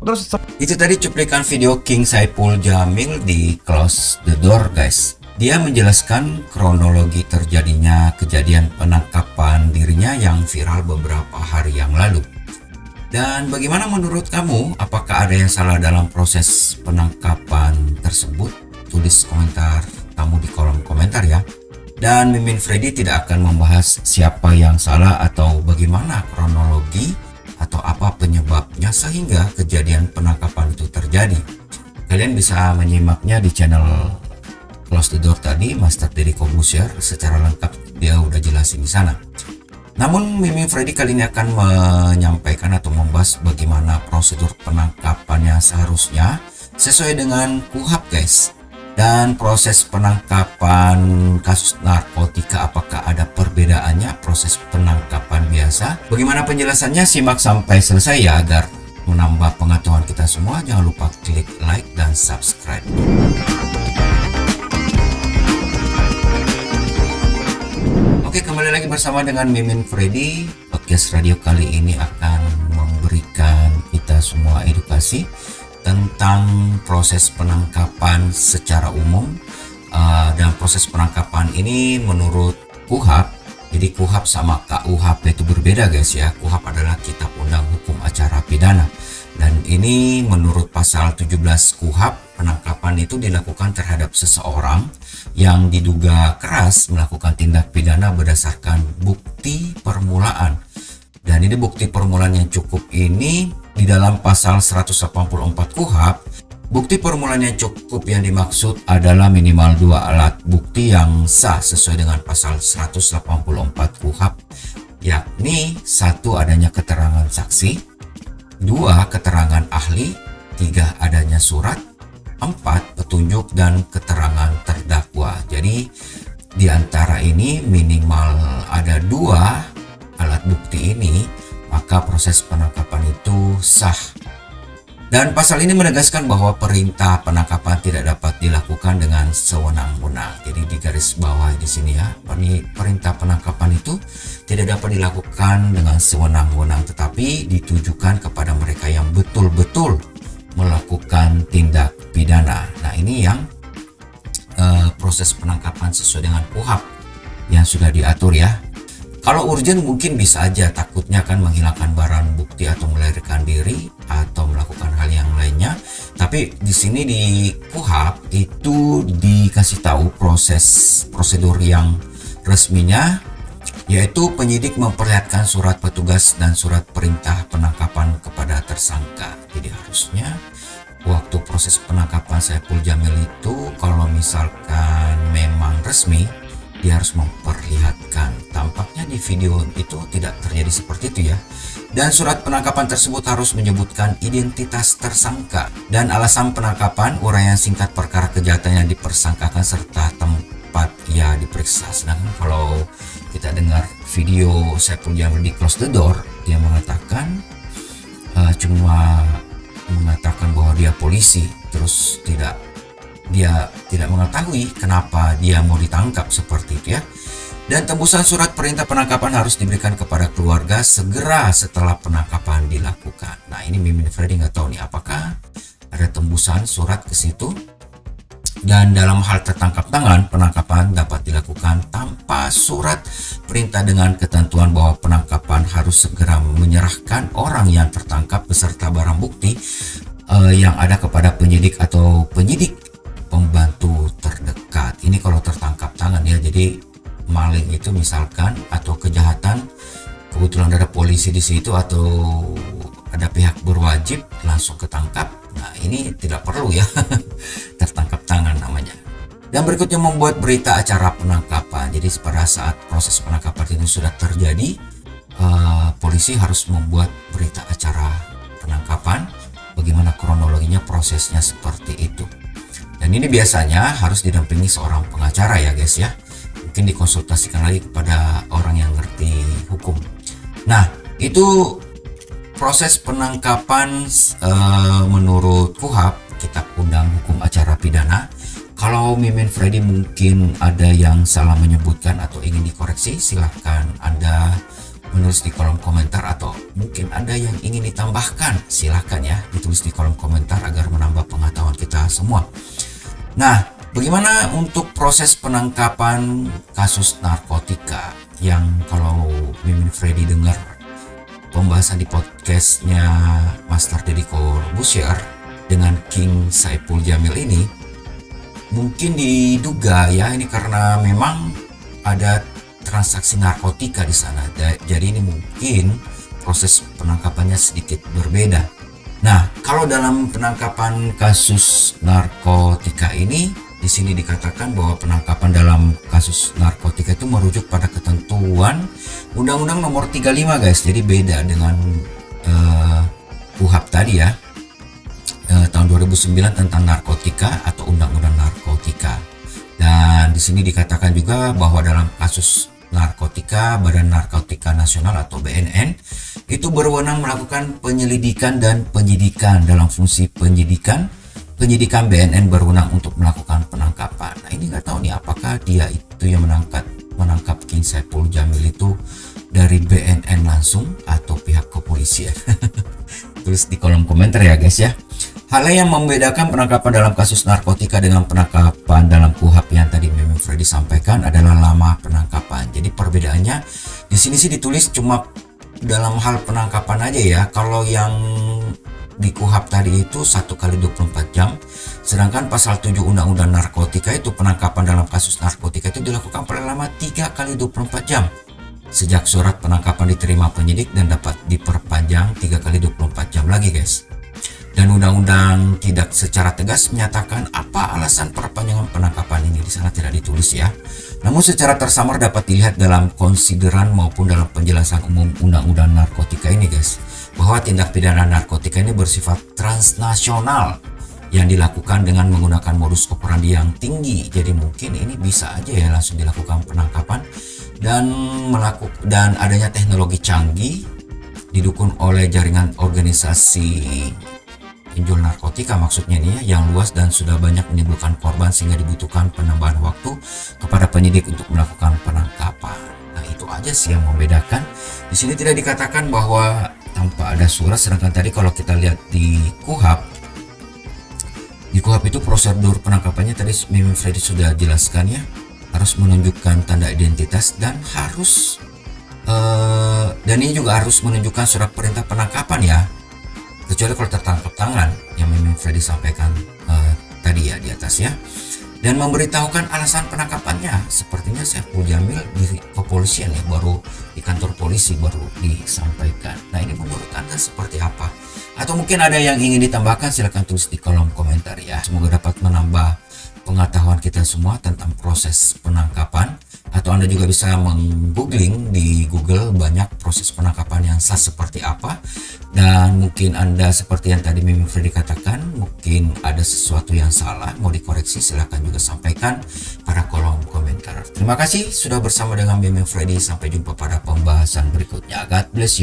Terus Itu tadi cuplikan video King Saipul Jamil di Close the Door, guys. Dia menjelaskan kronologi terjadinya kejadian penangkapan dirinya yang viral beberapa hari yang lalu. Dan bagaimana menurut kamu? Apakah ada yang salah dalam proses penangkapan tersebut? Tulis komentar kamu di kolom komentar ya. Dan Mimin Freddy tidak akan membahas siapa yang salah atau bagaimana kronologi atau apa penyebabnya sehingga kejadian penangkapan itu terjadi. Kalian bisa menyimaknya di channel Close the Door tadi, Master Deddy Corbuzier, secara lengkap dia udah jelasin di sana. Namun Mimin Freddy kali ini akan menyampaikan atau membahas bagaimana prosedur penangkapannya seharusnya sesuai dengan KUHP, guys. Dan proses penangkapan kasus narkotika, apakah ada perbedaannya proses penangkapan biasa? Bagaimana penjelasannya? Simak sampai selesai ya, agar menambah pengetahuan kita semua. Jangan lupa klik like dan subscribe. Oke, kembali lagi bersama dengan Mimin Freddy. Podcast radio kali ini akan memberikan kita semua edukasi tentang proses penangkapan secara umum. Dan proses penangkapan ini menurut KUHP, jadi KUHP sama KUHP itu berbeda, guys ya. KUHP adalah Kitab Undang Hukum Acara Pidana, dan ini menurut pasal 17 KUHP, penangkapan itu dilakukan terhadap seseorang yang diduga keras melakukan tindak pidana berdasarkan bukti permulaan. Dan ini bukti permulaan yang cukup ini di dalam pasal 184 KUHP. Bukti permulaan yang cukup yang dimaksud adalah minimal 2 alat bukti yang sah sesuai dengan pasal 184 KUHP, yakni 1. Adanya keterangan saksi, 2. keterangan ahli, 3. adanya surat, 4. petunjuk dan keterangan terdakwa. Jadi di antara ini minimal ada 2 alat bukti ini, maka proses penangkapan itu sah. Dan pasal ini menegaskan bahwa perintah penangkapan tidak dapat dilakukan dengan sewenang-wenang. Jadi di garis bawah di sini ya, perintah penangkapan itu tidak dapat dilakukan dengan sewenang-wenang, tetapi ditujukan kepada mereka yang betul-betul melakukan tindak pidana. Nah, ini yang proses penangkapan sesuai dengan KUHP yang sudah diatur ya. Kalau urgent mungkin bisa aja, takutnya kan menghilangkan barang bukti atau melarikan diri atau melakukan hal yang lainnya. Tapi di sini di KUHP itu dikasih tahu prosedur yang resminya, yaitu penyidik memperlihatkan surat petugas dan surat perintah penangkapan kepada tersangka. Jadi harusnya waktu proses penangkapan Saipul Jamil itu, kalau misalkan memang resmi, dia harus memperlihatkan. Tampaknya di video itu tidak terjadi seperti itu ya. Dan surat penangkapan tersebut harus menyebutkan identitas tersangka dan alasan penangkapan, uraian singkat perkara kejahatan yang dipersangkakan, serta tempat ia diperiksa. Sedangkan kalau kita dengar video Saipul Jamil di Close the Door, dia mengatakan cuma mengatakan bahwa dia polisi, terus dia tidak mengetahui kenapa dia mau ditangkap seperti itu ya. Dan tembusan surat perintah penangkapan harus diberikan kepada keluarga segera setelah penangkapan dilakukan. Nah, ini Mimin Freddy nggak tahu nih apakah ada tembusan surat ke situ. Dan dalam hal tertangkap tangan, penangkapan dapat dilakukan tanpa surat perintah dengan ketentuan bahwa penangkapan harus segera menyerahkan orang yang tertangkap beserta barang bukti yang ada kepada penyidik atau penyidik pembantu terdekat. Ini kalau tertangkap tangan ya. Jadi maling itu misalkan atau kejahatan, kebetulan ada polisi di situ atau ada pihak berwajib, langsung ketangkap. Nah, ini tidak perlu ya tertangkap tangan namanya. Dan berikutnya membuat berita acara penangkapan. Jadi pada saat proses penangkapan itu sudah terjadi, polisi harus membuat berita acara penangkapan, bagaimana kronologinya, prosesnya seperti itu. Dan ini biasanya harus didampingi seorang pengacara ya guys ya. Mungkin dikonsultasikan lagi kepada orang yang ngerti hukum. Nah, itu proses penangkapan menurut KUHP, Kitab Undang Hukum Acara Pidana. Kalau Mimin Freddy mungkin ada yang salah menyebutkan atau ingin dikoreksi, silahkan Anda menulis di kolom komentar, atau mungkin ada yang ingin ditambahkan, silahkan ya ditulis di kolom komentar agar menambah pengetahuan kita semua. Nah, bagaimana untuk proses penangkapan kasus narkotika yang kalau Mimin Freddy dengar pembahasan di podcastnya Master Deddy Corbuzier dengan King Saipul Jamil ini, mungkin diduga ya ini karena memang ada transaksi narkotika di sana. Jadi ini mungkin proses penangkapannya sedikit berbeda. Nah, kalau dalam penangkapan kasus narkotika ini, di sini dikatakan bahwa penangkapan dalam kasus narkotika itu merujuk pada ketentuan Undang-Undang Nomor 35 guys. Jadi beda dengan KUHP tadi ya, tahun 2009 tentang narkotika atau Undang-Undang Narkotika. Dan di sini dikatakan juga bahwa dalam kasus narkotika, Badan Narkotika Nasional atau BNN itu berwenang melakukan penyelidikan dan penyidikan. Dalam fungsi penyidikan BNN berwenang untuk melakukan penangkapan. Nah, ini nggak tahu nih apakah dia itu yang menangkap King Saipul Jamil itu dari BNN langsung atau pihak kepolisian. Tulis di kolom komentar ya guys ya. Hal yang membedakan penangkapan dalam kasus narkotika dengan penangkapan dalam KUHP yang tadi Mimin Freddy sampaikan adalah lama penangkapan. Jadi perbedaannya di sini sih ditulis cuma dalam hal penangkapan aja ya. Kalau yang di KUHP tadi itu 1 kali 24 jam, sedangkan pasal 7 Undang-Undang Narkotika itu penangkapan dalam kasus narkotika itu dilakukan paling lama 3 kali 24 jam. Sejak surat penangkapan diterima penyidik dan dapat diperpanjang 3 kali 24 jam lagi guys. Dan undang-undang tidak secara tegas menyatakan apa alasan perpanjangan penangkapan ini, di sana tidak ditulis ya. Namun secara tersamar dapat dilihat dalam konsideran maupun dalam penjelasan umum undang-undang narkotika ini guys, bahwa tindak pidana narkotika ini bersifat transnasional yang dilakukan dengan menggunakan modus operandi yang tinggi. Jadi mungkin ini bisa aja ya langsung dilakukan penangkapan dan adanya teknologi canggih didukung oleh jaringan organisasi penjual narkotika maksudnya nih ya, yang luas dan sudah banyak menimbulkan korban sehingga dibutuhkan penambahan waktu kepada penyidik untuk melakukan penangkapan. Nah, itu aja sih yang membedakan. Di sini tidak dikatakan bahwa tanpa ada surat, sedangkan tadi kalau kita lihat di KUHP itu prosedur penangkapannya tadi Mimin Freddy sudah jelaskan ya, harus menunjukkan tanda identitas dan harus dan ini juga harus menunjukkan surat perintah penangkapan ya, kecuali kalau tertangkap tangan yang Mimin Freddy sampaikan tadi ya di atas ya, dan memberitahukan alasan penangkapannya. Sepertinya Saipul Jamil di kepolisian ya, baru di kantor polisi baru disampaikan. Nah, ini menurut Anda seperti apa? Atau mungkin ada yang ingin ditambahkan, silahkan tulis di kolom komentar ya. Semoga dapat menambah pengetahuan kita semua tentang proses penangkapan. Atau Anda juga bisa menggoogling di Google banyak proses penangkapan yang sah seperti apa. Dan mungkin Anda seperti yang tadi Mimin Freddy katakan, mungkin ada sesuatu yang salah, mau dikoreksi, silahkan juga sampaikan pada kolom komentar. Terima kasih sudah bersama dengan Mimin Freddy. Sampai jumpa pada pembahasan berikutnya. God bless you.